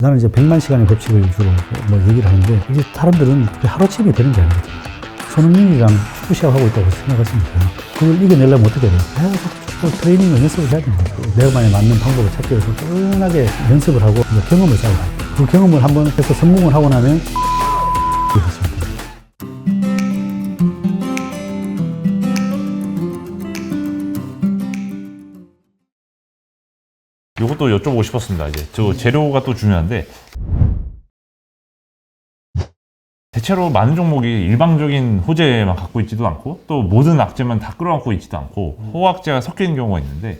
나는 이제 100만 시간의 법칙을 주로 뭐 얘기를 하는데, 이게 사람들은 하루아침에 되는 게 아니거든요. 손흥민이랑 축구 시합하고 있다고 생각하시면 돼요. 그걸 이겨내려면 어떻게 해야 돼요? 계속 트레이닝을 연습을 해야 됩니다. 내가 만약 맞는 방법을 찾기 위해서 꾸준하게 연습을 하고 경험을 쌓아요. 그 경험을 한번 해서 성공을 하고 나면 그렇습니다. 이것도 여쭤보고 싶었습니다. 이제 저 재료가 또 중요한데, 대체로 많은 종목이 일방적인 호재만 갖고 있지도 않고 또 모든 악재만 다 끌어안고 있지도 않고 호악재가 섞여 있는 경우가 있는데,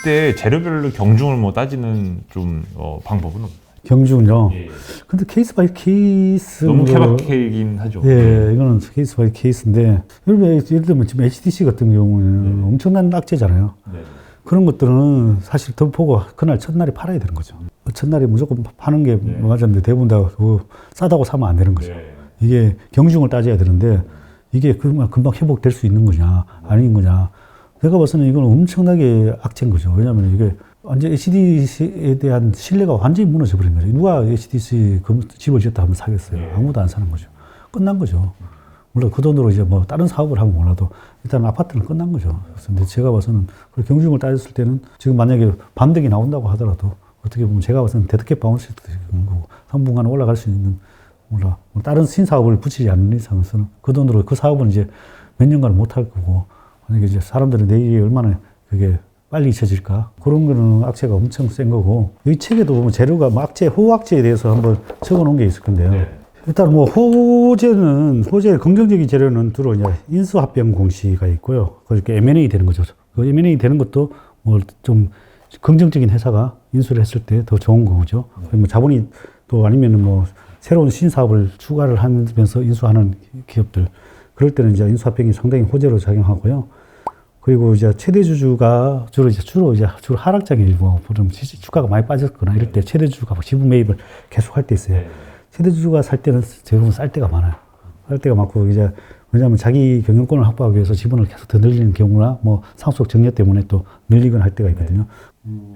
이때 재료별로 경중을 뭐 따지는 좀 방법은 없나요? 경중요. 예. 근데 케이스 바이 케이스. 너무 케바케이긴 하죠. 예, 이거는 케이스 바이 케이스인데, 예를 들면 지금 HTC 같은 경우는 엄청난 악재잖아요. 네. 그런 것들은 사실 더 보고 그날 첫날에 팔아야 되는 거죠. 첫날에 무조건 파는 게 맞았는데 대부분 다 싸다고 사면 안 되는 거죠. 네. 이게 경중을 따져야 되는데, 이게 금방 회복될 수 있는 거냐 아닌 거냐. 내가 봐서는 이건 엄청나게 악재인 거죠. 왜냐하면 이게 완전 HTC에 대한 신뢰가 완전히 무너져 버린 거죠. 누가 HTC 집을 지었다 하면 사겠어요? 아무도 안 사는 거죠. 끝난 거죠. 물론 그 돈으로 이제 뭐 다른 사업을 하면 몰라도 일단 아파트는 끝난 거죠. 근데 제가 봐서는 그 경중을 따졌을 때는 지금 만약에 반등이 나온다고 하더라도 어떻게 보면 제가 봐서는 데드캣 바운스도 있는 거고 당분간 올라갈 수 있는, 몰라, 다른 신사업을 붙이지 않는 이상에서는 그 돈으로 그 사업은 이제 몇 년간 못 할 거고, 만약에 이제 사람들의 내일이 얼마나 그게 빨리 잊혀질까? 그런 거는 악재가 엄청 센 거고, 이 책에도 보면 재료가 뭐 악재, 호악재에 대해서 한번 적어 놓은 게 있을 건데요. 네. 일단 뭐 호재 긍정적인 재료는 주로 이제 인수합병 공시가 있고요. 그렇게 M&A 되는 거죠. 그 M&A 되는 것도 뭐 좀 긍정적인 회사가 인수를 했을 때 더 좋은 거죠. 뭐 자본이 또 아니면은 뭐 새로운 신사업을 추가를 하면서 인수하는 기업들, 그럴 때는 이제 인수합병이 상당히 호재로 작용하고요. 그리고 이제 최대 주주가 주로 하락장의 일부, 주가가 많이 빠졌거나 이럴 때 최대 주주가 지분 매입을 계속 할 때 있어요. 최대 주주가 살 때는 대부분 쌀 때가 많아요. 쌀 때가 많고, 이제 왜냐하면 자기 경영권을 확보하기 위해서 지분을 계속 더 늘리는 경우나 뭐 상속 정려 때문에 또 늘리거나 할 때가 있거든요.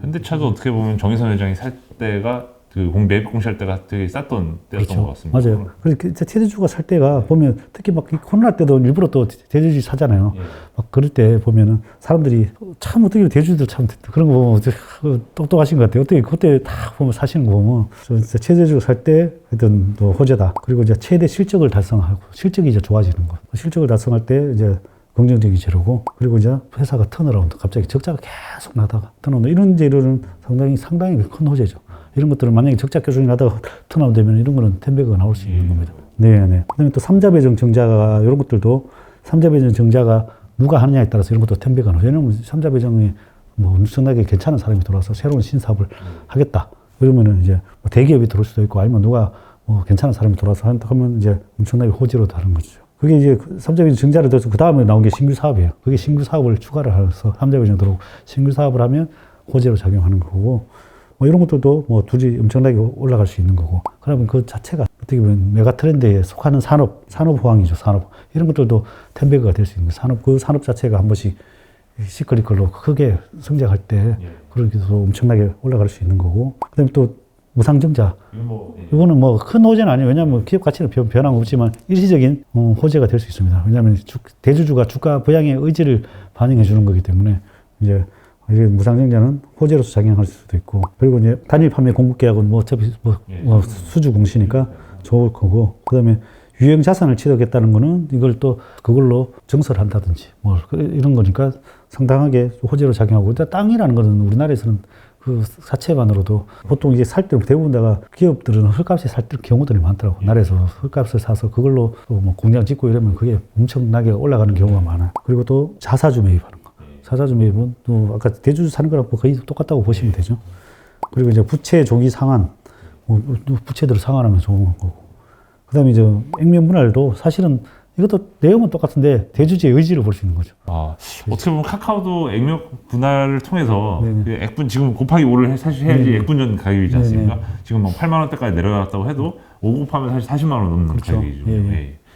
현대차도 어떻게 보면 정의선 회장이 살 때가 그 매입 공시할 때가 되게 쌌던 때였던 것 같습니다. 맞아요. 그래서 최대주주가 살 때가 보면 특히 막 코로나 때도 일부러 또 대주주 사잖아요. 예. 막 그럴 때 보면은 사람들이 참 어떻게 대주주들 참 그런 거 보면 똑똑하신 것 같아요. 어떻게 그때 다 보면 사시는 거 보면 진짜 최대주주가 살 때 하여튼 또 호재다. 그리고 이제 최대 실적을 달성하고, 실적이 이제 좋아지는 거. 실적을 달성할 때 이제 긍정적인 재료고, 그리고 이제 회사가 턴어라운드, 갑자기 적자가 계속 나다가 턴어라운드, 이런 재료는 상당히 큰 호재죠. 이런 것들은 만약에 적자 교정이 나다가 턴아웃 되면 이런 거는 텐베그가 나올 수 있는 겁니다. 네네. 그 다음에 또 삼자배정 정자가, 이런 것들도 삼자배정 정자가 누가 하느냐에 따라서 이런 것도 텐베그가 나와요. 왜냐면 삼자배정이 뭐 엄청나게 괜찮은 사람이 들어와서 새로운 신사업을 하겠다. 그러면은 이제 뭐 대기업이 들어올 수도 있고, 아니면 누가 뭐 괜찮은 사람이 들어와서 한다 하면 이제 엄청나게 호재로 다른 거죠. 그게 이제 삼자배정 정자를 둬서 그 다음에 나온 게 신규 사업이에요. 그게 신규 사업을 추가를 해서 삼자배정 들어오고, 신규 사업을 하면 호재로 작용하는 거고, 뭐 이런 것들도 뭐 둘이 엄청나게 올라갈 수 있는 거고, 그러면 그 자체가 어떻게 보면 메가 트렌드에 속하는 산업 호황이죠. 산업. 이런 것들도 텐베그가 될 수 있는 거예요. 그 산업 자체가 한 번씩 시클리컬로 크게 성장할 때 그렇게 해서 엄청나게 올라갈 수 있는 거고, 그 다음에 또 무상증자. 이거는 뭐 큰 호재는 아니에요. 왜냐하면 기업 가치는 변함없지만 일시적인 호재가 될 수 있습니다. 왜냐하면 대주주가 주가 부양의 의지를 반영해 주는 거기 때문에 이제 이게 무상증자는 호재로서 작용할 수도 있고, 그리고 이제 단일 판매 공급 계약은 뭐 어차피 수주 공시니까 좋을 거고, 그 다음에 유형 자산을 취득했다는 거는 이걸 또 그걸로 증설한다든지 뭐 이런 거니까 상당하게 호재로 작용하고, 땅이라는 거는 우리나라에서는 그 자체만으로도 보통 이제 살 때 대부분 다가 기업들은 헐값에 살 때 경우들이 많더라고. 나라에서 헐값을 사서 그걸로 또 뭐 공장 짓고 이러면 그게 엄청나게 올라가는 경우가 많아요. 그리고 또 자사주 매입하는 거. 자사주 매입은 또 아까 대주주 사는 거랑 거의 똑같다고 보시면 되죠. 그리고 이제 부채 조기 상환, 부채들을 상환하면 좋은 거고. 그 다음에 이제 액면 분할도 사실은 이것도 내용은 똑같은데 대주주의 의지를 볼 수 있는 거죠. 어떻게 보면 카카오도 액면 분할을 통해서 그 액분 지금 곱하기 5를 사실 해야지 액분전 가격이지 않습니까? 지금 뭐 8만 원대까지 내려갔다고 해도 5 곱하면 사실 40만 원 넘는 그렇죠. 가격이죠.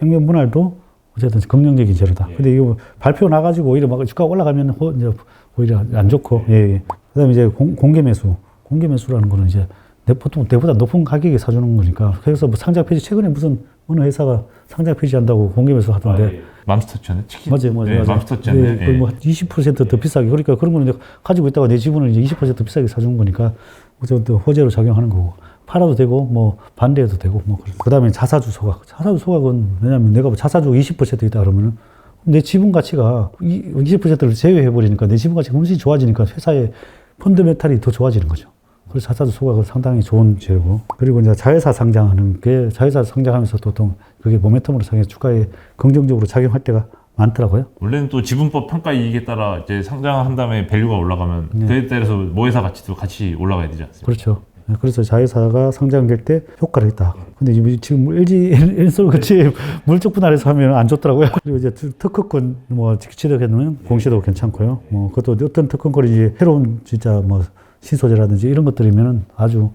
액면 분할도 어쨌든 긍정적인 재료다. 근데 이거 발표 나가지고 오히려 막 주가가 올라가면 이제 오히려 안 좋고. 그 다음에 이제 공개 매수. 공개 매수라는 거는 이제 보통 내보다 높은 가격에 사주는 거니까. 그래서 뭐 상장 폐지, 최근에 무슨 어느 회사가 상장 폐지한다고 공개해서 하던데. 맘스터치였네? 치킨? 맞아요. 네, 맘스터치였네. 거의 뭐 20%더 비싸게. 그러니까 그런 거는 이제 가지고 있다가 내 지분을 이제 20% 비싸게 사준 거니까, 어쨌든 호재로 작용하는 거고. 팔아도 되고, 뭐, 반대해도 되고, 뭐. 그 다음에 자사주 소각. 자사주 소각은, 왜냐면 내가 뭐 자사주 20% 있다 그러면은, 내 지분 가치가 20%를 제외해버리니까 내 지분 가치가 훨씬 좋아지니까 회사의 펀더멘탈이 더 좋아지는 거죠. 그래서 자사주 소각은 상당히 좋은 재료고. 그리고 이제 자회사 상장하는 게, 자회사 상장하면서 보통 그게 모멘텀으로 상해 주가에 긍정적으로 작용할 때가 많더라고요. 원래는 또 지분법 평가 이익에 따라 이제 상장한 다음에 밸류가 올라가면 네. 그에 따라서 모회사 가치도 같이 올라가야 되지 않습니까? 그렇죠. 그래서 자회사가 상장될 때 효과를 했다. 근데 지금 LG 엔솔 같이 물적 분할해서 하면 안 좋더라고요. 그리고 이제 특허권 뭐 취득해놓으면 공시도 괜찮고요. 뭐 그것도 어떤 특허권이 새로운 진짜 뭐 신소재라든지 이런 것들이면 아주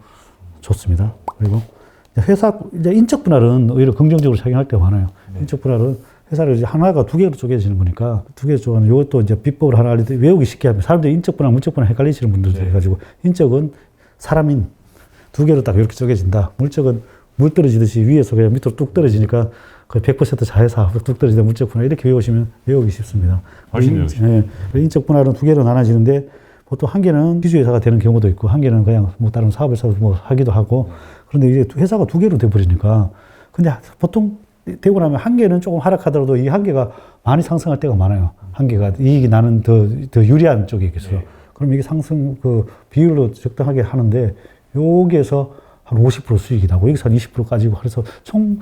좋습니다. 그리고 회사 이제 인적 분할은 오히려 긍정적으로 작용할 때가 많아요. 인적 분할은 회사를 이제 하나가 두 개로 쪼개지는 거니까 두 개로 쪼개는 이것도 이제 비법을 하나 알려드 외우기 쉽게 하면 사람들이 인적 분할, 물적 분할 헷갈리시는 분들도 해가지고 인적은 사람인 두 개로 딱 이렇게 쪼개진다. 물적은 물 떨어지듯이 위에서 그냥 밑으로 뚝 떨어지니까 거의 100% 자회사 뚝 떨어지다 물적 분할 이렇게 외우시면 외우기 쉽습니다. 훨씬 외우기 쉽죠. 예, 인적 분할은 두 개로 나눠지는데 보통 한 개는 기주회사가 되는 경우도 있고 한 개는 그냥 뭐 다른 사업을 사서 뭐 하기도 하고 그런데 이제 회사가 두 개로 돼버리니까 근데 보통 되고 나면 한 개는 조금 하락하더라도 이 한 개가 많이 상승할 때가 많아요. 한 개가 이익이 나는 더 유리한 쪽에 있겠어요. 그럼 이게 상승 그 비율로 적당하게 하는데 여기에서 한 50% 수익이 나고 여기서 한 20%까지고 그래서 총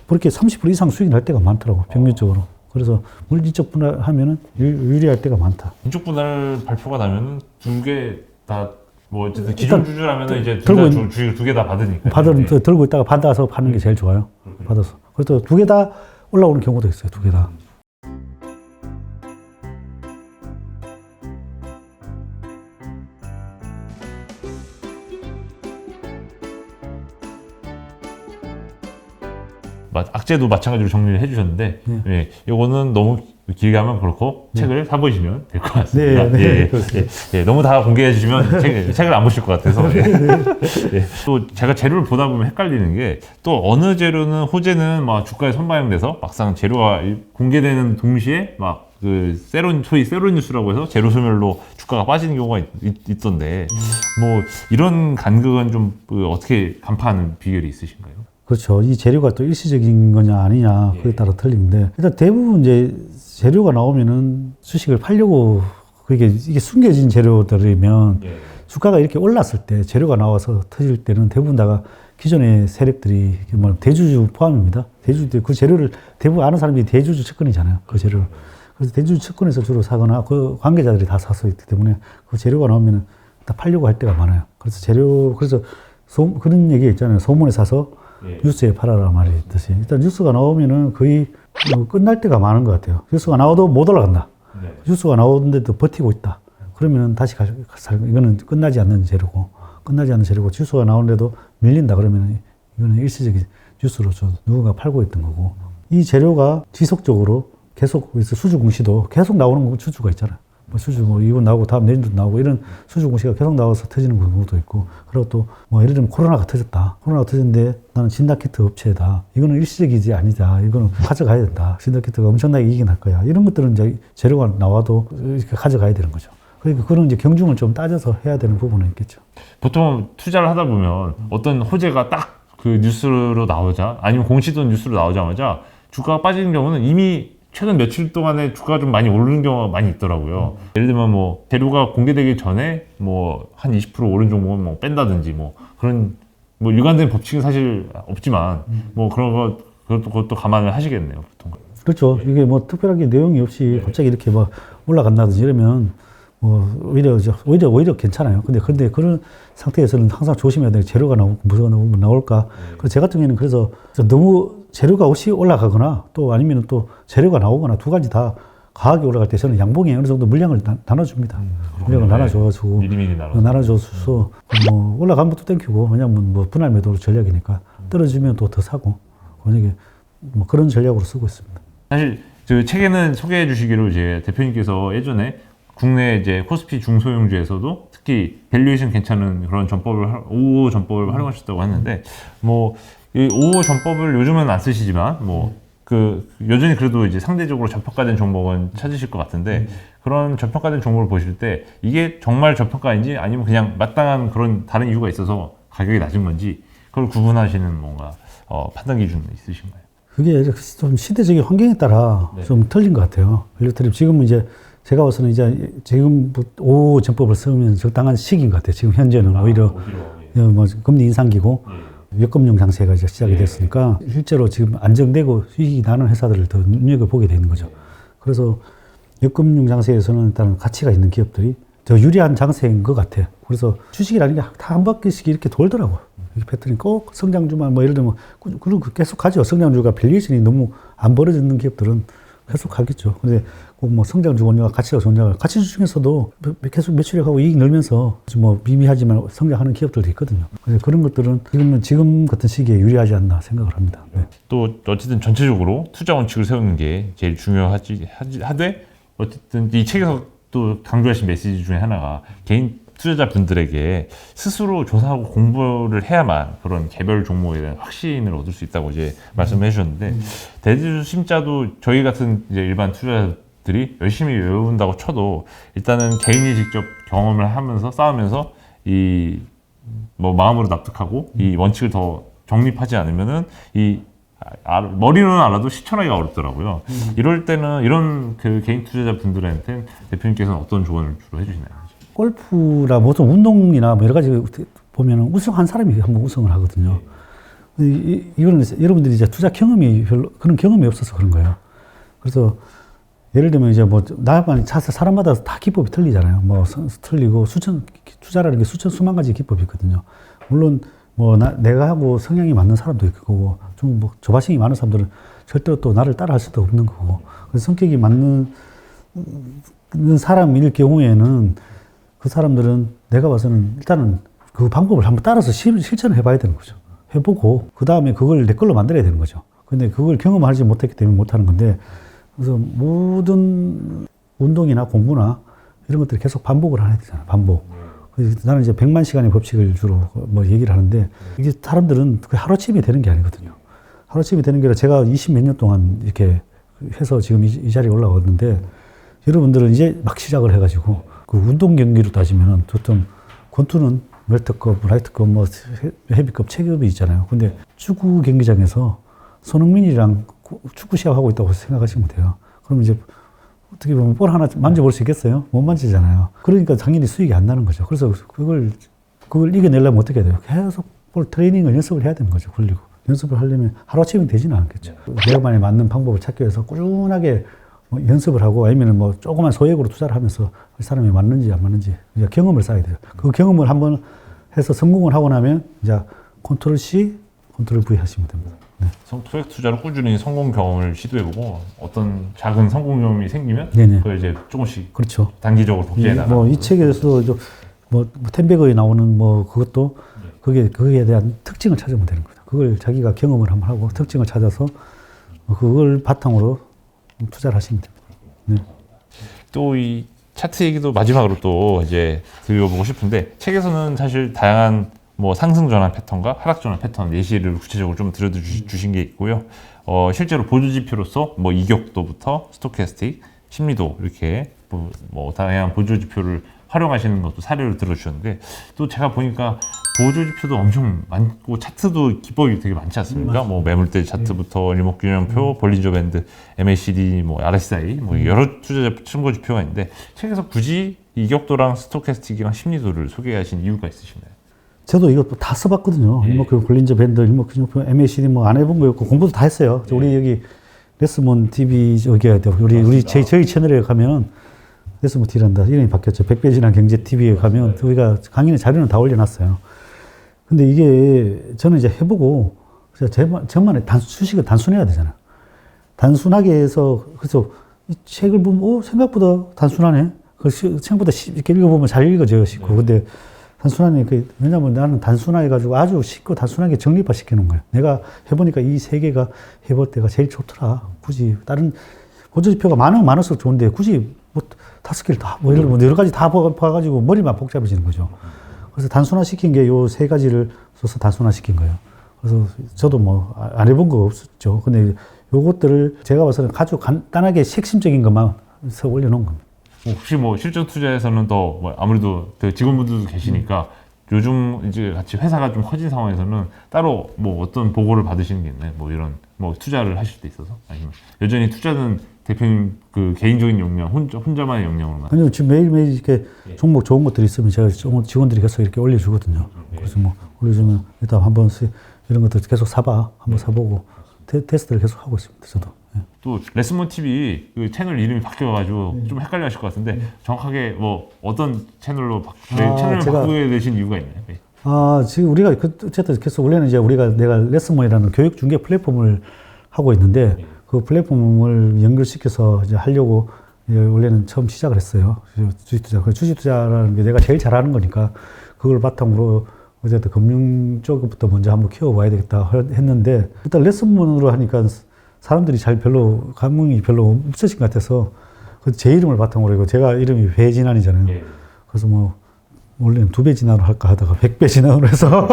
그렇게 30% 이상 수익이 날 때가 많더라고 평균적으로. 그래서 물리적 분할하면은 유리할 때가 많다. 인적 분할 발표가 나면 두 개 다 뭐 어쨌든 기존 주주라면 이제 주식 두 개 다 받으니까 들고 있다가 받아서 파는 게 제일 좋아요. 받아서. 그래서 두 개 다 올라오는 경우도 있어요. 두 개 다. 악재도 마찬가지로 정리를 해주셨는데, 예, 요거는 너무 길게 하면 그렇고 책을 사보시면 될 것 같습니다. 예, 너무 다 공개해 주시면 책을 안 보실 것 같아서. 또 제가 재료를 보다 보면 헷갈리는 게 또 어느 재료는 호재는 막 주가에 선반영돼서 막상 재료가 공개되는 동시에 막 그 소위 세론 뉴스라고 해서 재료 소멸로 주가가 빠지는 경우가 있던데 뭐 이런 간극은 좀 어떻게 간파하는 비결이 있으신가요? 그렇죠. 이 재료가 또 일시적인 거냐 아니냐 그에 따라 틀리는데 일단 대부분 이제 재료가 나오면은 주식을 팔려고 이게 숨겨진 재료들이면 주가가 이렇게 올랐을 때 재료가 나와서 터질 때는 대부분 다가 기존의 세력들이 뭐 대주주 포함입니다. 대주주 그 재료를 대부분 아는 사람들이 대주주 측근이잖아요. 그 재료를. 그래서 대주주 측근에서 주로 사거나 그 관계자들이 다 사서 있기 때문에 그 재료가 나오면은 다 팔려고 할 때가 많아요. 그래서 그런 얘기 있잖아요. 소문에 사서 뉴스에 팔아라 말이 있듯이. 일단 뉴스가 나오면은 거의 뭐 끝날 때가 많은 것 같아요. 뉴스가 나와도 못 올라간다. 뉴스가 나오는데도 버티고 있다. 그러면은 다시 이거는 끝나지 않는 재료고, 뉴스가 나오는데도 밀린다. 그러면은 이거는 일시적인 뉴스로 누군가 팔고 있던 거고. 이 재료가 지속적으로 계속 수주 공시도 계속 나오는 수주가 있잖아요. 이번 나오고 다음 내년도 나오고 이런 수주 공시가 계속 나와서 터지는 경우도 있고 그리고 또 뭐 예를 들면 코로나가 터졌는데 나는 진단키트 업체다. 이거는 일시적이지 아니다. 이거는 가져가야 된다. 진단키트가 엄청나게 이익이 날 거야. 이런 것들은 이제 재료가 나와도 가져가야 되는 거죠. 그러니까 그런 이제 경중을 좀 따져서 해야 되는 부분은 있겠죠. 보통 투자를 하다 보면 어떤 호재가 딱 그 뉴스로 나오자 아니면 공시도 뉴스로 나오자마자 주가가 빠지는 경우는 이미 최근 며칠 동안에 주가가 좀 많이 오르는 경우가 많이 있더라고요. 예를 들면 뭐 재료가 공개되기 전에 뭐 한 20% 오른 종목은 뭐 뺀다든지 뭐 그런 뭐 일관된 법칙은 사실 없지만 뭐 그런 그것도 감안을 하시겠네요, 보통. 그렇죠. 이게 뭐 특별하게 내용이 없이 갑자기 이렇게 막 올라간다든지 이러면 뭐 오히려 괜찮아요. 근데 그런 상태에서는 항상 조심해야 돼요. 재료가 나오고 무서워 나올까. 그래서 제 같은 경우에는 그래서 너무 재료가 없이 올라가거나 또 아니면 또 재료가 나오거나 두 가지 다 과하게 올라갈 때 저는 양봉에 어느 정도 물량을 나눠줍니다. 물량을 나눠줘가지고 미리미리 나눠줘서 뭐 올라가면 또 땡큐고 왜냐면 뭐 분할 매도 전략이니까 떨어지면 또 더 사고 만약에 뭐 그런 전략으로 쓰고 있습니다. 사실 그 책에는 소개해 주시기로 이제 대표님께서 예전에 국내 이제 코스피 중소형주에서도 특히 밸류에이션 괜찮은 그런 전법을 5호 전법을 활용하셨다고 했는데 뭐 이 5호 전법을 요즘은 안 쓰시지만 뭐 그 여전히 그래도 이제 상대적으로 저평가된 종목은 찾으실 것 같은데 그런 저평가된 종목을 보실 때 이게 정말 저평가인지 아니면 그냥 마땅한 그런 다른 이유가 있어서 가격이 낮은 건지 그걸 구분하시는 뭔가 판단 기준은 있으신가요? 그게 좀 시대적인 환경에 따라 좀 틀린 것 같아요. 예를 들면 지금은 이제 제가 봐서는 이제 지금 5호 전법을 쓰면 적당한 시기인 것 같아요. 지금 현재는 오히려 뭐 금리 인상기고 역금융 장세가 이제 시작이 됐으니까 실제로 지금 안정되고 수익이 나는 회사들을 더 눈여겨보게 되는 거죠. 그래서 역금융 장세에서는 일단 가치가 있는 기업들이 더 유리한 장세인 것 같아요. 그래서 주식이라는 게 다 한 바퀴씩 이렇게 돌더라고요. 이렇게 패턴이 꼭 성장주만 뭐 예를 들면 그리고 계속 가죠. 성장주가 밸류에이션이 너무 안 벌어지는 기업들은 계속 가겠죠. 근데 꼭 뭐 성장주 원료가 가치가 존재하고 가치주 중에서도 계속 매출액하고 이익 늘면서 뭐 미미하지만 성장하는 기업들도 있거든요. 그래서 그런 것들은 지금 같은 시기에 유리하지 않나 생각을 합니다. 네. 또 어쨌든 전체적으로 투자 원칙을 세우는 게 제일 하되 어쨌든 이 책에서 또 강조하신 메시지 중에 하나가 개인 투자자분들에게 스스로 조사하고 공부를 해야만 그런 개별 종목에 대한 확신을 얻을 수 있다고 이제 말씀해 주셨는데 대주주 심자도 저희 같은 이제 일반 투자자들이 열심히 외운다고 쳐도 일단은 개인이 직접 경험을 하면서 쌓으면서 이 뭐 마음으로 납득하고 이 원칙을 더 정립하지 않으면은 머리로는 알아도 실천하기가 어렵더라고요. 이럴 때는 이런 그 개인 투자자분들한테 대표님께서는 어떤 조언을 주로 해주시나요? 골프나 모든 운동이나 뭐 여러 가지 보면은 우승한 사람이 한번 우승을 하거든요. 이거는 여러분들이 이제 투자 경험이 별로 그런 경험이 없어서 그런 거예요. 그래서 예를 들면 이제 뭐 나만 사람마다 다 기법이 틀리잖아요. 뭐 틀리고 투자라는 게 수만 가지 기법이 있거든요. 물론 뭐 내가 하고 성향이 맞는 사람도 있고 좀 뭐 조바심이 많은 사람들은 절대로 또 나를 따라할 수도 없는 거고. 그래서 성격이 맞는 사람일 경우에는 그 사람들은 내가 봐서는 일단은 그 방법을 한번 따라서 실천을 해봐야 되는 거죠. 해보고 그 다음에 그걸 내 걸로 만들어야 되는 거죠. 근데 그걸 경험하지 못했기 때문에 못하는 건데 그래서 모든 운동이나 공부나 이런 것들이 계속 반복을 해야 되잖아요. 반복. 그래서 나는 이제 100만 시간의 법칙을 주로 뭐 얘기를 하는데 이게 사람들은 그 하루아침에 되는 게 아니거든요. 하루아침에 되는 게 아니라 제가 20 몇 년 동안 이렇게 해서 지금 이 자리에 올라왔는데 여러분들은 이제 막 시작을 해가지고 그 운동 경기로 따지면은 보통 권투는 웰터급, 라이트급, 뭐 헤비급 체급이 있잖아요. 근데 축구 경기장에서 손흥민이랑 축구 시합하고 있다고 생각하시면 돼요. 그럼 이제 어떻게 보면 볼 하나 만져볼 수 있겠어요? 못 만지잖아요. 그러니까 당연히 수익이 안 나는 거죠. 그래서 그걸 이겨내려면 어떻게 해야 돼요? 계속 볼 트레이닝을 연습을 해야 되는 거죠. 굴리고. 연습을 하려면 하루아침에 되지는 않겠죠. 내가만에 맞는 방법을 찾기 위해서 꾸준하게 뭐 연습을 하고 아니면 뭐 조그만 소액으로 투자를 하면서 그 사람이 맞는지 안 맞는지 이제 경험을 쌓아야 돼요. 그 경험을 한번 해서 성공을 하고 나면 이제 컨트롤 C, 컨트롤 V 하시면 됩니다. 네. 소액 투자로 꾸준히 성공 경험을 시도해보고 어떤 작은 성공 경험이 생기면 네네. 그걸 이제 조금씩 그렇죠. 단기적으로 복제해 나가는 뭐이 책에서 뭐 텐베거에 나오는 뭐 그것도 그거에 대한 특징을 찾으면 되는 거죠. 그걸 자기가 경험을 한번 하고 특징을 찾아서 그걸 바탕으로 투자를 하시면 됩니다. 네. 또 이 차트 얘기도 마지막으로 또 이제 드려보고 싶은데 책에서는 사실 다양한 뭐 상승 전환 패턴과 하락 전환 패턴 예시를 구체적으로 좀 들어주신 게 있고요. 실제로 보조 지표로서 뭐 이격도부터 스토캐스틱, 심리도 이렇게 뭐 다양한 보조 지표를 활용하시는 것도 사례를 들어주셨는데 또 제가 보니까 보조 지표도 엄청 많고 차트도 기법이 되게 많지 않습니까? 뭐 매물대 차트부터 일목균형표, 볼린저 밴드, MACD, 뭐 RSI, 뭐 여러 투자 참고 지표가 있는데 책에서 굳이 이격도랑 스토캐스틱이랑 심리도를 소개하신 이유가 있으신가요? 저도 이거 다 써봤거든요. 일목균형, 볼린저 밴드, 일목균형표, MACD 뭐 안 해본 거였고 공부도 다 했어요. 우리 여기 레스몬 TV 저희 채널에 가면 레스몬 TV란다 이름이 바뀌었죠. 백배진한 경제 TV에 가면 우리가 강의는 자료는 다 올려놨어요. 근데 이게 저는 이제 해보고 저만의 수식을 단순해야 되잖아요. 단순하게 해서 그래서 이 책을 보면 생각보다 단순하네. 생각보다 이렇게 읽어보면 잘 읽어져요. 쉽고. 근데 단순하네. 왜냐면 나는 단순하게 가지고 아주 쉽고 단순하게 정립화 시키는 거예요. 내가 해보니까 이 세 개가 해볼 때가 제일 좋더라. 굳이 다른 보조지표가 많으면 많을수록 좋은데 굳이 뭐 5개를 다, 뭐 이런 뭐 여러 가지 다 봐가지고 머리만 복잡해지는 거죠. 그래서 단순화시킨 게 요 3가지를 써서 단순화시킨 거예요. 그래서 저도 뭐 안 해본 거 없었죠. 근데 요것들을 제가 봐서는 아주 간단하게 핵심적인 것만 써 올려놓은 겁니다. 혹시 뭐 실전 투자에서는 더 뭐 아무래도 그 직원분들도 계시니까 요즘 이제 같이 회사가 좀 커진 상황에서는 따로 뭐 어떤 보고를 받으시는 게 있나요? 뭐 이런 뭐 투자를 하실 때 있어서 아니면 여전히 투자는 대표님 그 개인적인 역량 혼자만의 역량으로만. 아니요, 지금 매일매일 이렇게 종목 좋은 것들이 있으면 제가 직원들이 계속 이렇게 올려주거든요. 그래서 뭐 올려주면 일단 한번 이런 것들 계속 사봐, 한번 사보고 테스트를 계속 하고 있습니다. 저도. 예. 또 레슨몬 TV 그 채널 이름이 바뀌어가지고 좀 헷갈려하실 것 같은데 정확하게 뭐 어떤 채널로 채널을 바꾸게 되신 이유가 있나요? 네. 지금 우리가 어쨌든 계속 원래는 이제 내가 레슨몬이라는 교육 중개 플랫폼을 하고 있는데 그 플랫폼을 연결시켜서 이제 하려고 원래는 처음 시작을 했어요. 주식투자. 그 주식투자라는 게 내가 제일 잘하는 거니까 그걸 바탕으로 어쨌든 금융 쪽부터 먼저 한번 키워봐야 되겠다 했는데 일단 레슨몬으로 하니까 사람들이 감흥이 별로 없으신 것 같아서 제 이름을 바탕으로 이거 제가 이름이 배진환이잖아요. 그래서 뭐 원래는 2배 진화로 할까 하다가 100배 진화로 해서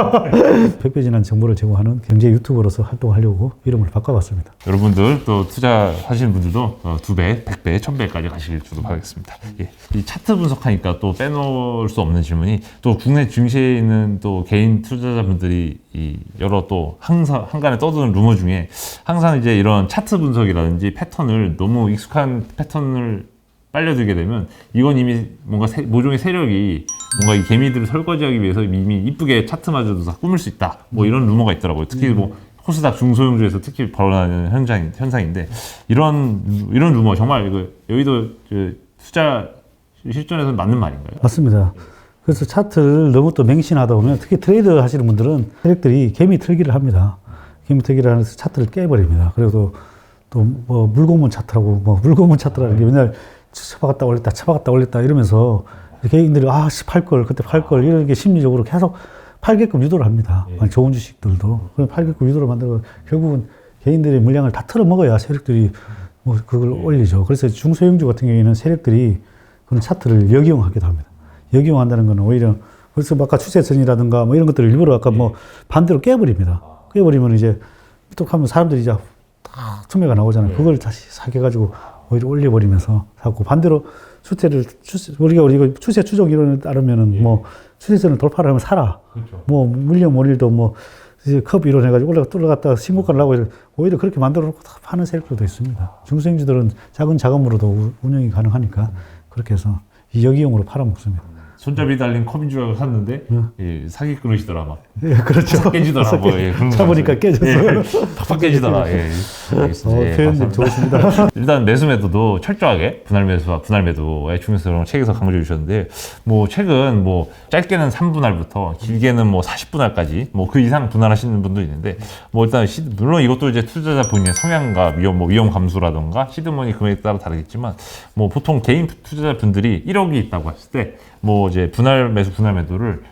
100배 진환 정보를 제공하는 경제 유튜버로서 활동하려고 이름을 바꿔봤습니다. 여러분들 또 투자하시는 분들도 2배, 100배, 1000배까지 가시길 주도하겠습니다. 예. 이 차트 분석하니까 또 빼놓을 수 없는 질문이 또 국내 증시에 있는 또 개인 투자자분들이 이 여러 또 항상 한간에 떠도는 루머 중에 항상 이제 이런 차트 분석이라든지 패턴을 너무 익숙한 패턴을 빨려들게 되면 이건 이미 뭔가 모종의 세력이 뭔가 이 개미들을 설거지하기 위해서 이미 이쁘게 차트마저도 다 꾸밀 수 있다. 뭐 이런 루머가 있더라고요. 특히 뭐 코스닥 중소형주에서 특히 벌어나는 현상인데 이런 루머 정말 이거 여의도 투자 실전에서는 맞는 말인가요? 맞습니다. 그래서 차트를 너무 또 맹신하다 보면 특히 트레이드 하시는 분들은 세력들이 개미 털기를 합니다. 개미 털기를 하면서 차트를 깨버립니다. 그리고 또 뭐 물고문 차트라고 물고문 차트라는 게 맨날 쳐박았다 올렸다 이러면서 개인들이 팔걸 그때 팔걸 이런 게 심리적으로 계속 팔게끔 유도를 합니다. 좋은 주식들도 그럼 팔게끔 유도를 만들고 결국은 개인들의 물량을 다 털어먹어야 세력들이 뭐 그걸 올리죠. 그래서 중소형주 같은 경우에는 세력들이 그런 차트를 역이용하기도 합니다. 역이용한다는 건 오히려 그래서 아까 추세선이라든가 뭐 이런 것들을 일부러 아까 뭐 반대로 깨버립니다. 깨버리면 이제 또 하면 사람들이 이제 다 투매가 나오잖아요. 그걸 다시 사겨가지고 오히려 올려버리면서 자꾸 반대로 우리가 추세 추정 이론에 따르면은 뭐 추세선을 돌파를 하면 사라. 그렇죠. 뭐 물량 몰일도 뭐 이제 컵 이론 해가지고 올라갔다가 신고가를 하고 오히려 그렇게 만들어 놓고 다 파는 세력들도 있습니다. 중소형주들은 작은 자금으로도 운영이 가능하니까 그렇게 해서 역이용으로 팔아먹습니다. 손잡이 달린 컵인 줄 알고 샀는데 예, 사기 끊으시더라 막. 예, 그렇죠. 팍 깨지더라. 뭐, 예, 차보니까 깨졌어요. 팍팍 깨지더라. 예. 알겠습니다. 표현이 좋으십니다. 일단 매수 매도도 철저하게 분할 매수와 분할 매도의 중요성을 책에서 강조해 주셨는데 뭐 책은 뭐 짧게는 3분할부터 길게는 뭐 40분할까지 뭐 그 이상 분할하시는 분도 있는데 뭐 일단 물론 이것도 이제 투자자 본인의 성향과 위험 감수라던가 시드머니 금액에 따라 다르겠지만 뭐 보통 개인 투자자 분들이 1억이 있다고 했을 때 뭐 이제 분할 매수 분할 매도를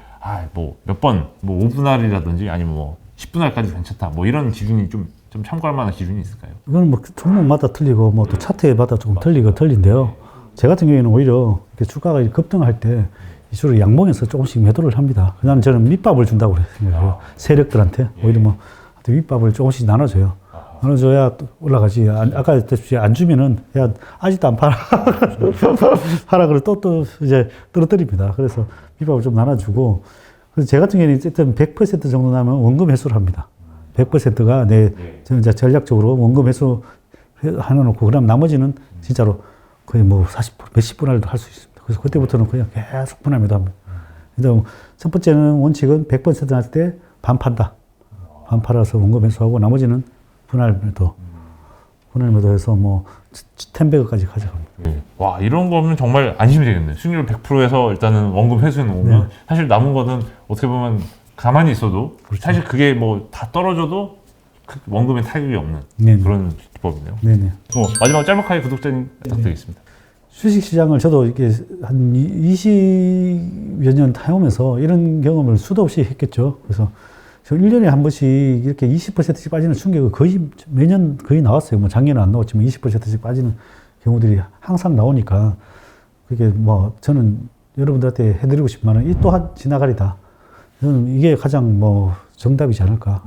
뭐 몇 번 뭐 5분할이라든지 아니면 뭐 10분할까지 괜찮다 뭐 이런 기준이 좀 참고할 만한 기준이 있을까요? 이거는 뭐 종목마다 틀리고 뭐 또 차트마다 조금 틀린데요. 제 같은 경우에는 오히려 이렇게 주가가 급등할 때 주로 양봉에서 조금씩 매도를 합니다. 저는 밑밥을 준다고 생각해요. 세력들한테 오히려 뭐 밑밥을 조금씩 나눠줘요. 나눠줘야 올라가지. 아까 했듯이 안 주면은 야 아직도 안 팔아. 팔아 그래 또 이제 떨어뜨립니다. 그래서 밑밥을 좀 나눠주고 그래서 제 같은 경우에는 어쨌든 100% 정도 나면 원금 회수를 합니다. 100%가 저는 이제 전략적으로 원금 회수 해놓고 그다음 나머지는 진짜로 거의 뭐 40% 몇십 분할도 할 수 있습니다. 그래서 그때부터는 그냥 계속 분할 매도합니다. 그래서 첫 번째는 원칙은 100% 할 때 반 판다. 반 팔아서 원금 회수하고 나머지는 분할 매도해서 뭐 10배까지 가져갑니다. 네. 와 이런 거면 정말 안심이 되겠네요. 수익률 100%에서 일단은 원금 회수해 놓으면 사실 남은 거는 어떻게 보면 가만히 있어도 그렇죠. 사실 그게 뭐 다 떨어져도 원금에 타격이 없는 그런 기법이네요. 네네. 마지막 짤막하게 구독자님 부탁드리겠습니다. 주식시장을 저도 이렇게 한 20여 년 타오면서 이런 경험을 수도 없이 했겠죠. 그래서 1년에 한 번씩 이렇게 20%씩 빠지는 충격을 거의 매년 거의 나왔어요. 뭐 작년은 안 나왔지만 20%씩 빠지는 경우들이 항상 나오니까 그게 뭐 저는 여러분들한테 해드리고 싶지만은 이 또한 지나가리다. 저는 이게 가장 뭐 정답이지 않을까.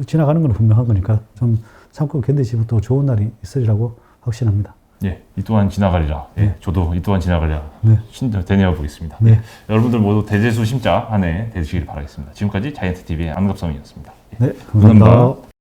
지나가는 건 분명한 거니까 좀 참고 견디시면 또 좋은 날이 있으리라고 확신합니다. 예, 이 또한 지나가리라. 예, 저도 이 또한 지나가리라. 네. 되뇌어 보겠습니다. 네. 여러분들 모두 대재수 심자 한 해 되시길 바라겠습니다. 지금까지 자이언트 TV의 안갑성이었습니다. 예. 네, 감사합니다.